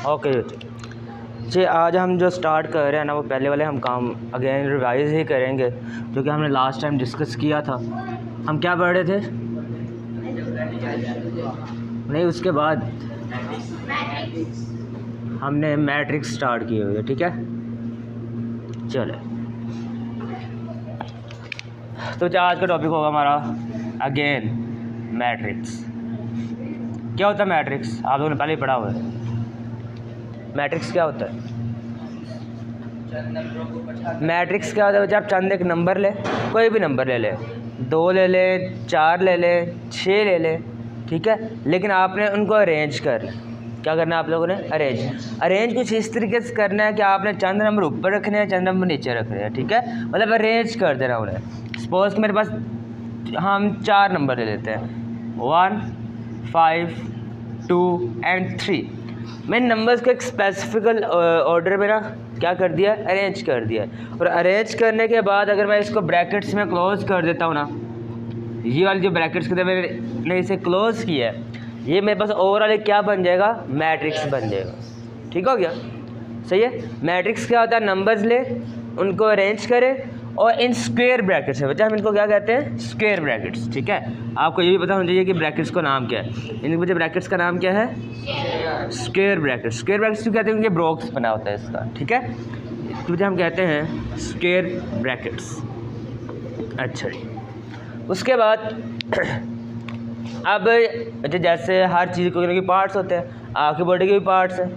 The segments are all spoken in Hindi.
ओके जी, आज हम जो स्टार्ट कर रहे हैं ना, वो पहले वाले हम काम अगेन रिवाइज ही करेंगे, जो कि हमने लास्ट टाइम डिस्कस किया था। हम क्या पढ़ रहे थे? नहीं, उसके बाद हमने मैट्रिक्स स्टार्ट किए हुए, ठीक है। चलो, तो आज का टॉपिक होगा हमारा अगेन मैट्रिक्स। क्या होता है मैट्रिक्स? आप लोगों ने पहले ही पढ़ा हुआ है। मैट्रिक्स क्या होता है? मैट्रिक्स क्या होता है? जब चंद एक नंबर ले, कोई भी नंबर ले ले, 2 ले ले, 4 ले ले, 6 ले ले, ठीक है, लेकिन आपने उनको अरेंज कर, क्या करना है आप लोगों ने? अरेंज कुछ इस तरीके से करना है कि आपने चंद नंबर ऊपर रखने हैं, चंद नंबर नीचे रखने हैं, ठीक है, मतलब अरेंज कर देना उन्हें। सपोज कि मेरे पास हम 4 नंबर ले लेते हैं, 1, 5, 2 एंड 3। मैंने नंबर्स को एक स्पेसिफिकल ऑर्डर में ना क्या कर दिया? अरेंज कर दिया। और अरेंज करने के बाद अगर मैं इसको ब्रैकेट्स में क्लोज कर देता हूँ ना, ये वाली जो ब्रैकेट्स के मैंने इसे क्लोज किया है, ये मेरे पास ओवरऑल क्या बन जाएगा? मैट्रिक्स बन जाएगा। ठीक हो गया? सही है। मैट्रिक्स क्या होता है? नंबर्स ले, उनको अरेंज करें और इन स्क्वायर ब्रैकेट्स है, बच्चा हम इनको क्या कहते हैं? Square brackets. ठीक है, आपको ये भी पता होना चाहिए कि ब्रैकेट्स का नाम क्या है। इन बच्चे ब्रैकेट्स का नाम क्या है? Square brackets. स्क्वायर ब्रैकेट्स क्यों कहते हैं? क्योंकि बॉक्स बना होता है इसका। ठीक है, तो बच्चे हम कहते हैं स्क्वायर ब्रैकेट्स। अच्छा जी, उसके बाद अब जैसे हर चीज़ के पार्ट्स होते हैं, आपकी बॉडी के भी पार्ट्स हैं,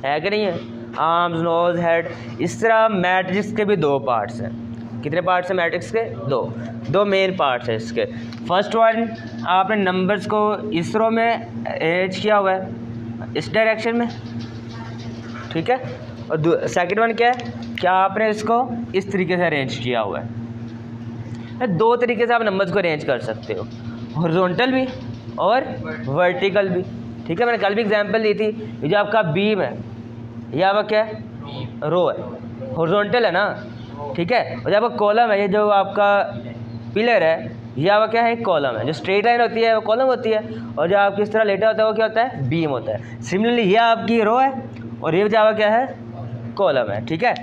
है कि नहीं है? Arms, nose, head. इस तरह मैट्रिक्स के भी 2 पार्ट्स हैं। कितने पार्ट्स हैं मैट्रिक्स के? 2 मेन पार्ट्स हैं इसके। फर्स्ट वन, आपने नंबर्स को इस रो में अरेंज किया हुआ है, इस डायरेक्शन में, ठीक है। और सेकंड वन क्या है? क्या आपने इसको इस तरीके से अरेंज किया हुआ है। 2 तरीके से आप नंबर्स को अरेंज कर सकते हो, हॉरिजॉन्टल भी और वर्टिकल भी। ठीक है, मैंने कल भी एग्जांपल दी थी। ये जो आपका बीम है, ये आपका क्या है? रो है, हॉरिजॉन्टल है ना, ठीक है। और जब आपका कॉलम है, ये जो आपका पिलर है, ये आपका क्या है? एक कॉलम है। जो स्ट्रेट लाइन होती है वो कॉलम होती है, और जो आपकी इस तरह लेटा होता है वो क्या होता है? बीम होता है। सिमिलरली ये आपकी रो है और ये जो आपका क्या है? कॉलम है। ठीक है,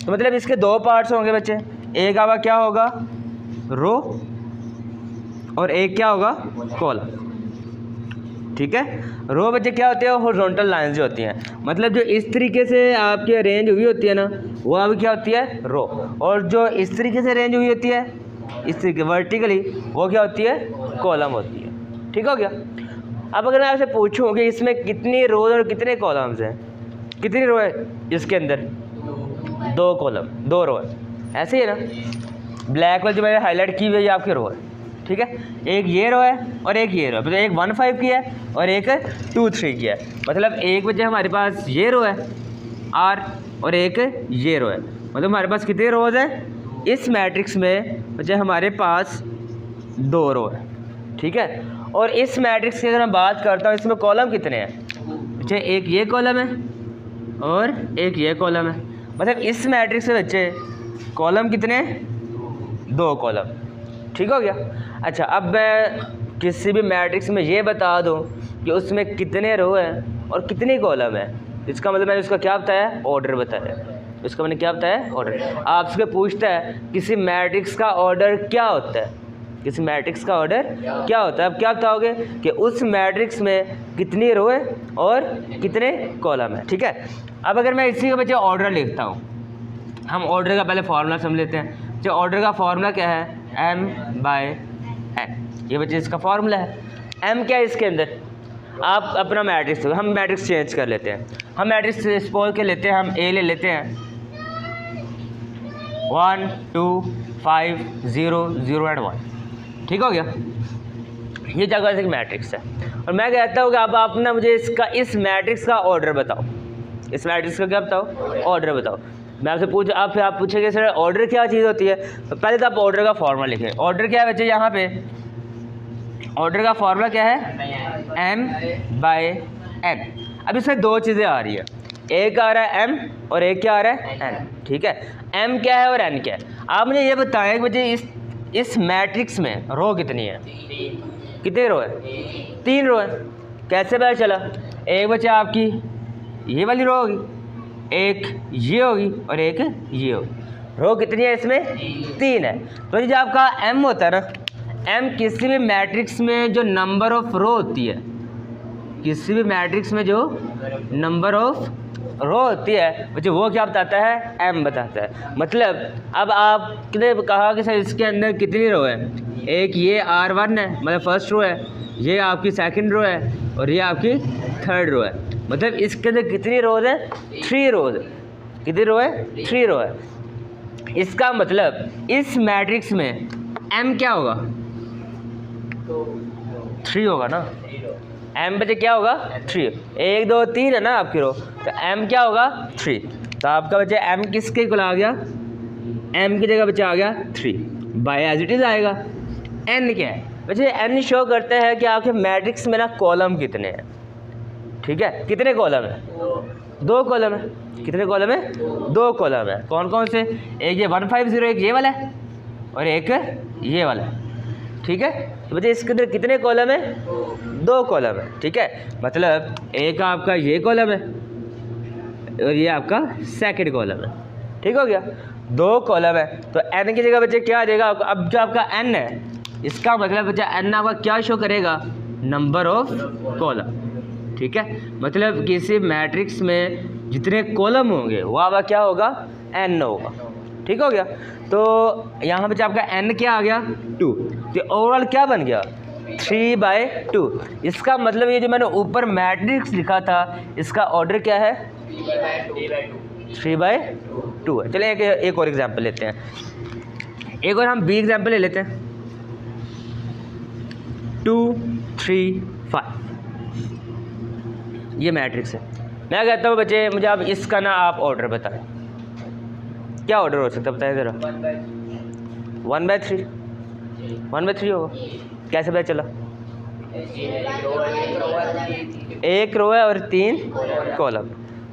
तो मतलब इसके 2 पार्ट्स होंगे बच्चे। एक आपका क्या होगा? रो, और एक क्या होगा? कॉलम। ठीक है, रो बच्चे क्या होते हैं? हॉरिजॉन्टल लाइंस जो होती हैं, मतलब जो इस तरीके से आपकी अरेंज हुई होती है ना, वो आपकी क्या होती है? रो। और जो इस तरीके से अरेंज हुई होती है, इस तरीके वर्टिकली, वो क्या होती है? कॉलम होती है। ठीक हो गया। अब अगर मैं आपसे पूछूं कि इसमें कितनी रोज और कितने कॉलम्स हैं, कितनी रो है इसके अंदर? 2 कॉलम, 2 रो है, ऐसे ही है ना। ब्लैक वाली जो मैंने हाईलाइट की हुई है ये आपकी रो है, ठीक है। एक ये रो है और एक ये रो है, मतलब एक 1, 5 की है और एक 2, 3 की है। मतलब एक बच्चे हमारे पास ये रो है R, और एक ये रो है, मतलब हमारे पास कितने रोज हैं इस मैट्रिक्स में? बच्चे हमारे पास 2 रो है, ठीक है। और इस मैट्रिक्स की अगर मैं बात करता हूँ, इसमें कॉलम कितने हैं? बच्चे एक ये कॉलम है और एक ये कॉलम है, मतलब इस मैट्रिक्स में बच्चे कॉलम कितने? 2 कॉलम। ठीक हो गया। अच्छा, अब मैं किसी भी मैट्रिक्स में ये बता दूं कि उसमें कितने रो हैं और कितनी कॉलम है, इसका मतलब मैंने उसका क्या बताया? ऑर्डर बताया। इसका मैंने क्या बताया? ऑर्डर। आपसे पूछता है किसी मैट्रिक्स का ऑर्डर क्या होता है? किसी मैट्रिक्स का ऑर्डर क्या होता है? अब क्या बताओगे कि उस मैट्रिक्स में कितनी रो है और कितने कॉलम है। ठीक है, अब अगर मैं इसी का बच्चे ऑर्डर लिखता हूँ, हम ऑर्डर का पहले फार्मूला समझ लेते हैं। जो ऑर्डर का फार्मूला क्या है? m/n। ये बच्चे इसका फार्मूला है। m क्या है इसके अंदर? आप अपना मैट्रिक्स, हम मैट्रिक्स चेंज कर लेते हैं। हम मैट्रिक्स सपोज के लेते हैं, हम A ले लेते हैं, 1, 2, 5, 0, 0 एंड 1। ठीक हो गया। ये जगह एक मैट्रिक्स है, और मैं कहता हूँ कि अब आप ना मुझे इसका, इस मैट्रिक्स का ऑर्डर बताओ। इस मैट्रिक्स का क्या बताओ? ऑर्डर बताओ। मैं आपसे आप पूछेंगे सर ऑर्डर क्या चीज़ होती है? तो पहले तो आप ऑर्डर का फॉर्मूला लिखें। ऑर्डर क्या है बच्चे? यहाँ पे ऑर्डर का फॉर्मूला क्या है? m/n। अब इसमें 2 चीज़ें आ रही है, एक आ रहा है m और एक क्या आ रहा है n। ठीक है, m क्या है और n क्या है? आप मुझे ये बताएं कि मुझे इस मैट्रिक्स में रो कितनी है? कितनी रो है? 3 रो है। कैसे पता चला? एक बच्चा आपकी ये वाली रो होगी, एक ये होगी और एक ये होगी। रो कितनी है इसमें? 3 है। तो जो आपका m होता है ना, m किसी भी मैट्रिक्स में जो नंबर ऑफ रो होती है, किसी भी मैट्रिक्स में जो नंबर ऑफ रो होती है मुझे वो क्या बताता है? m बताता है। मतलब अब आपने कहा कि सर इसके अंदर कितनी रो है? एक ये R1 है, मतलब फर्स्ट रो है, ये आपकी सेकंड रो है और ये आपकी थर्ड रो है। मतलब इसके अंदर कितनी रोज है? 3 रोज। कितनी रो है? 3 रो है। इसका मतलब इस मैट्रिक्स में m क्या होगा? 3 होगा ना। m बचे क्या होगा? 3। 1 2 3 है ना आपकी रो, तो m क्या होगा? 3। तो आपका बच्चा m किसके इक्वल आ गया? m की जगह बच्चा आ गया 3। बाय एज इट इज आएगा। n क्या है बच्चे? n शो करते हैं कि आपके मैट्रिक्स में ना कॉलम कितने हैं। ठीक है, कितने कॉलम है? 2 कॉलम है। कितने कॉलम है? 2 कॉलम है। कौन कौन से? एक ये 150, एक ये वाला है और एक ये वाला है। ठीक है, तो बच्चे इसके अंदर कितने कॉलम है? 2 कॉलम है। ठीक है, मतलब एक आपका ये कॉलम है और ये आपका सेकंड कॉलम है। ठीक हो गया, 2 कॉलम है। तो n की जगह बच्चे क्या आ जाएगा? अब जो आपका n है, इसका मतलब बच्चा n आपका क्या शो करेगा? Number of column. ठीक है, मतलब किसी मैट्रिक्स में जितने कॉलम होंगे वो आपका क्या होगा? n होगा। ठीक हो गया, तो यहाँ पे आपका n क्या आ गया? 2। तो ओवरऑल क्या बन गया? 3/2। इसका मतलब ये जो मैंने ऊपर मैट्रिक्स लिखा था इसका ऑर्डर क्या है? 3/2 है। चलिए एक और एग्जांपल लेते हैं। एक और हम बी एग्जांपल ले लेते हैं। 2 3 5 ये मैट्रिक्स है। मैं कहता हूँ बच्चे मुझे आप इसका ना आप ऑर्डर बताएं, क्या ऑर्डर हो सकता है बताएं ज़रा। 1/3 1/3 होगा। कैसे पता चला? एक रो है और 3 कॉलम।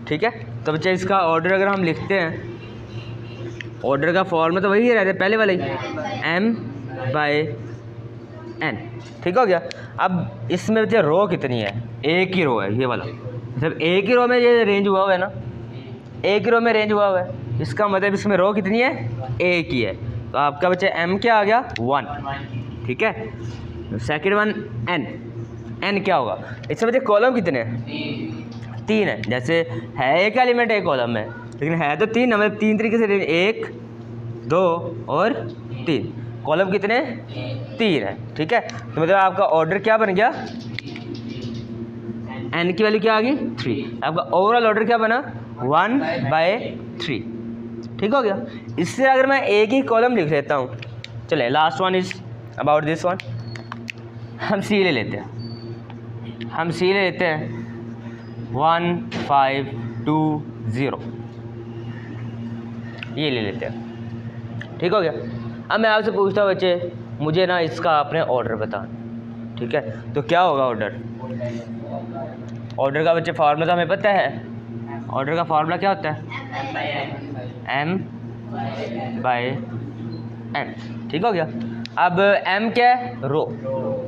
ठीक है, तो बच्चे इसका ऑर्डर अगर हम लिखते हैं, ऑर्डर का फॉर्मूला तो वही रहता है पहले वाला ही, m/n। ठीक हो गया। अब इसमें बच्चे रो कितनी है? एक ही रो है, ये वाला। मतलब एक ही रो में ये रेंज हुआ हुआ है ना, एक ही रो में रेंज हुआ हुआ है। इसका मतलब इसमें रो कितनी है? एक ही है। तो आपका बच्चा m क्या आ गया? 1। ठीक है, सेकंड वन n क्या होगा? इसमें बच्चे कॉलम कितने हैं? 3 है। जैसे है एक एलिमेंट एक कॉलम में, लेकिन है तो 3, मतलब 3 तरीके से 1 2 और 3। कॉलम कितने? 3 है। ठीक है, तो मतलब आपका ऑर्डर क्या बन गया? n की वैल्यू क्या आ गई? 3। आपका ओवरऑल ऑर्डर क्या बना? 1/3। ठीक हो गया। इससे अगर मैं एक ही कॉलम लिख लेता हूँ, चले last one is about this one. हम सी ले लेते हैं, 1 5 2 0 ये ले लेते हैं। ठीक हो गया। अब मैं आपसे पूछता हूँ बच्चे मुझे ना इसका आपने ऑर्डर बताना। ठीक है, तो क्या होगा ऑर्डर? ऑर्डर का बच्चे फार्मूला तो हमें पता है। ऑर्डर का फार्मूला क्या होता है? m/n। ठीक हो गया। अब m क्या है? रो।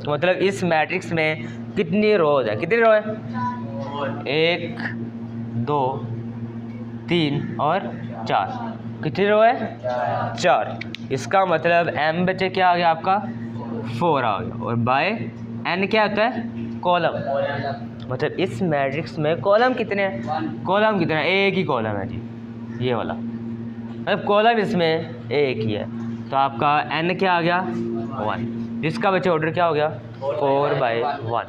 तो मतलब इस मैट्रिक्स में कितनी रोज है? कितनी रो है? 1 2 3 और 4। कितनी रो है? 4। इसका मतलब m बच्चे क्या आ गया आपका? 4 आ गया। और बाय n क्या होता है? कॉलम। मतलब इस मैट्रिक्स में कॉलम कितने हैं? कॉलम कितने हैं? एक ही कॉलम है जी, ये वाला। मतलब कॉलम इसमें एक ही है। तो आपका n क्या आ गया? 1। जिसका बच्चे ऑर्डर क्या हो गया? 4/1।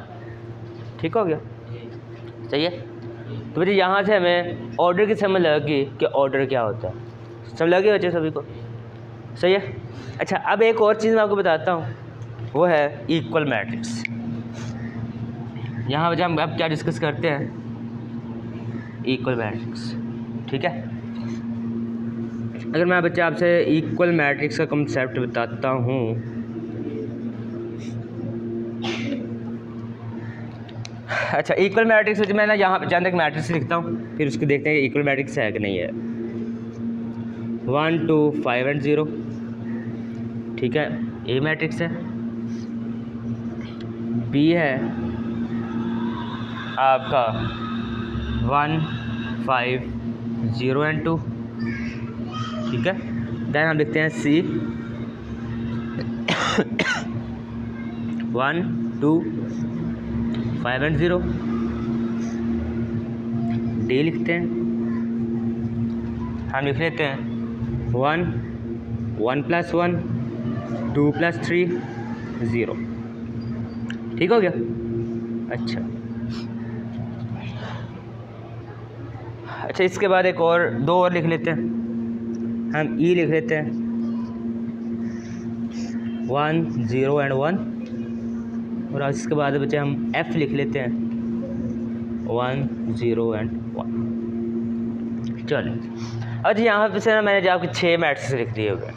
ठीक हो गया, सही है। तो बच्चे यहाँ से हमें ऑर्डर की समझ लगी कि ऑर्डर क्या होता है। समझ लगे बच्चे सभी को? सही है। अच्छा, अब एक और चीज़ मैं आपको बताता हूँ, वो है इक्वल मैट्रिक्स। यहाँ बच्चे हम अब क्या डिस्कस करते हैं? Equal matrix. ठीक है, अगर मैं बच्चे आपसे इक्वल मैट्रिक्स का कंसेप्ट बताता हूँ, अच्छा इक्वल मैट्रिक्स मैं ना यहाँ पे जहाँ तक मैट्रिक्स लिखता हूँ, फिर उसको देखते हैं कि इक्वल मैट्रिक्स है कि नहीं है। 1 2 5 एंड 0, ठीक है, ए मैट्रिक्स है। बी है आपका 1 5 0 एंड 2, ठीक है। देन हम लिखते हैं सी 1 2 5 एंड 0। डी लिखते हैं, हम लिख लेते हैं 1 1 + 1 2 + 3 0, ठीक हो गया। अच्छा, इसके बाद एक और दो और लिख लेते हैं, हम ई लिख लेते हैं 1 0 एंड 1, और इसके बाद बच्चे हम एफ लिख लेते हैं 1 0 एंड 1। चलिए, अब यहाँ पे से ना मैंने जो आपके 6 मैट्रिक्स लिख दिए हुए,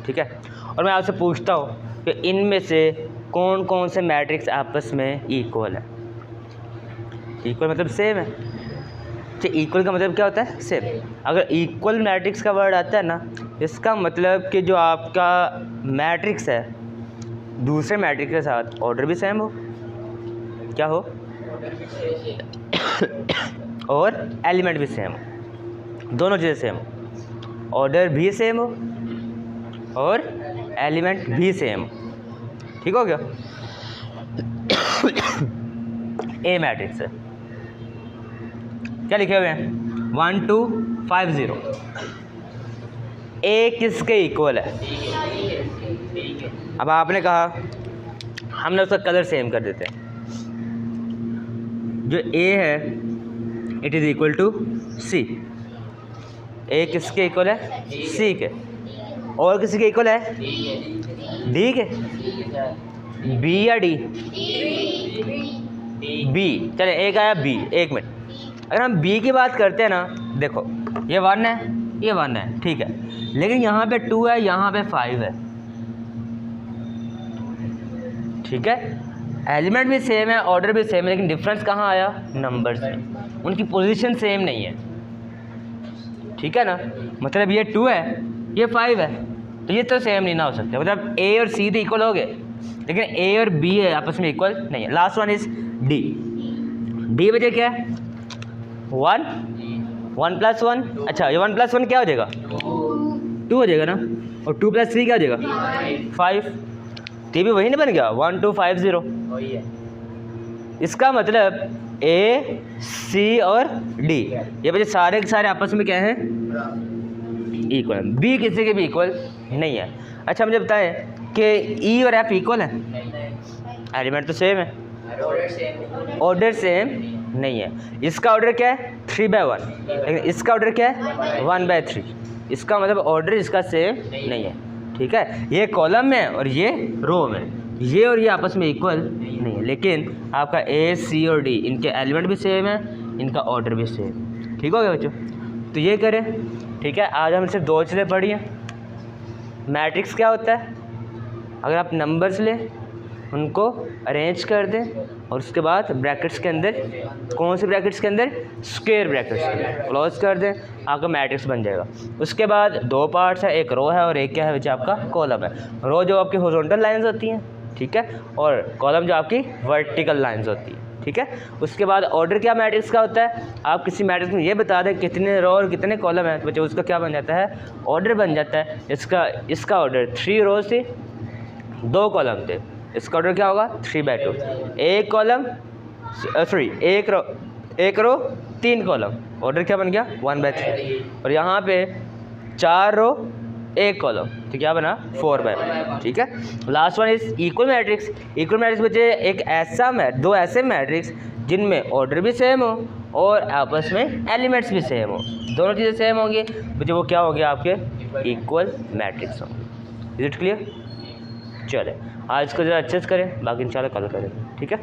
ठीक है, और मैं आपसे पूछता हूँ कि इनमें से कौन कौन से मैट्रिक्स आपस में इक्वल है। इक्वल मतलब सेम है। इक्वल का मतलब क्या होता है? सेम। अगर इक्वल मैट्रिक्स का वर्ड आता है ना, इसका मतलब कि जो आपका मैट्रिक्स है दूसरे मैट्रिक्स के साथ ऑर्डर भी सेम हो, क्या हो, और एलिमेंट भी सेम हो, दोनों चीज़ें सेम हो, ऑर्डर भी सेम हो और एलिमेंट भी सेम हो, ठीक हो गया। ए मैट्रिक्स है, क्या लिखे हुए हैं 1 2 5 0। ए किसके इक्वल है? अब आपने कहा हमने उसका कलर सेम कर देते हैं। जो ए है इट इज़ इक्वल टू सी। ए किसके इक्वल है? सी के। और किसी के इक्वल है? डी के। बी या डी? बी। चले एक आया बी। एक मिनट, अगर हम बी की बात करते हैं ना, देखो ये 1 है, ये 1 है, ठीक है, लेकिन यहाँ पे 2 है, यहाँ पे 5 है, ठीक है। एलिमेंट भी सेम है, ऑर्डर भी सेम है, लेकिन डिफरेंस कहाँ आया? नंबर्स में। उनकी पोजीशन सेम नहीं है, ठीक है ना। मतलब ये 2 है, ये 5 है, तो ये तो सेम नहीं ना हो सकते। मतलब ए और सी तो इक्वल हो गए, लेकिन ए और बी है आपस में इक्वल नहीं है। Last one is D. D वजह क्या है? 1 1 + 1। अच्छा, ये 1 + 1 क्या हो जाएगा? 2 हो जाएगा ना, और 2 + 3 क्या हो जाएगा? 5। टी भी वही नहीं बन गया 1 2 5 0। इसका मतलब ए सी और डी ये बच्चे सारे के सारे आपस में क्या हैं? इक्वल। बी किसी के भी इक्वल नहीं है। अच्छा, मुझे बताएं कि ई और एफ इक्वल है? एलिमेंट तो सेम है, ऑर्डर सेम नहीं है। इसका ऑर्डर क्या है? 3/1, लेकिन इसका ऑर्डर क्या है? 1/3। इसका मतलब ऑर्डर इसका सेम नहीं है, ठीक है। ये कॉलम में और ये रो में, ये और ये आपस में इक्वल नहीं है, लेकिन आपका ए सी और डी इनके एलिमेंट भी सेम है, इनका ऑर्डर भी सेम, ठीक हो गया बच्चों। तो ये करें, ठीक है। आज हम सिर्फ 2 चीज़ें पढ़ी हैं। मैट्रिक्स क्या होता है? अगर आप नंबर्स लें, उनको अरेंज कर दें, और उसके बाद ब्रैकेट्स के अंदर, कौन से ब्रैकेट्स के अंदर? स्क्वायर ब्रैकेट्स के अंदर क्लोज कर दें, आपका मैट्रिक्स बन जाएगा। उसके बाद 2 पार्ट्स है, एक रो है और एक क्या है बच्चे? आपका कॉलम है। रो जो आपकी हॉरिजॉन्टल लाइंस होती हैं, ठीक है, और कॉलम जो आपकी वर्टिकल लाइंस होती है, ठीक है। उसके बाद ऑर्डर क्या मैट्रिक्स का होता है? आप किसी मैट्रिक्स में ये बता दें कितने रो और कितने कॉलम है, तो बच्चे उसका क्या बन जाता है? ऑर्डर बन जाता है। इसका ऑर्डर 3 रोज थे, 2 कॉलम थे, इसका ऑर्डर क्या होगा? 3/2। एक कॉलम एक रो 3 कॉलम, ऑर्डर क्या बन गया? 1/3। और यहाँ पे 4 रो 1 कॉलम, तो क्या बना? 4/5, ठीक है। Last one is equal matrix. Equal matrix बच्चे एक ऐसा दो ऐसे मैट्रिक्स जिनमें ऑर्डर भी सेम हो और आपस में एलिमेंट्स भी सेम हो, दोनों चीज़ें सेम होंगी बच्चे, वो क्या होंगे? आपके इक्वल मैट्रिक्स होंगे। Is it clear? चले, आज को ज़रा अच्छे से करें, बाकी इंशाल्लाह कल करें, ठीक है।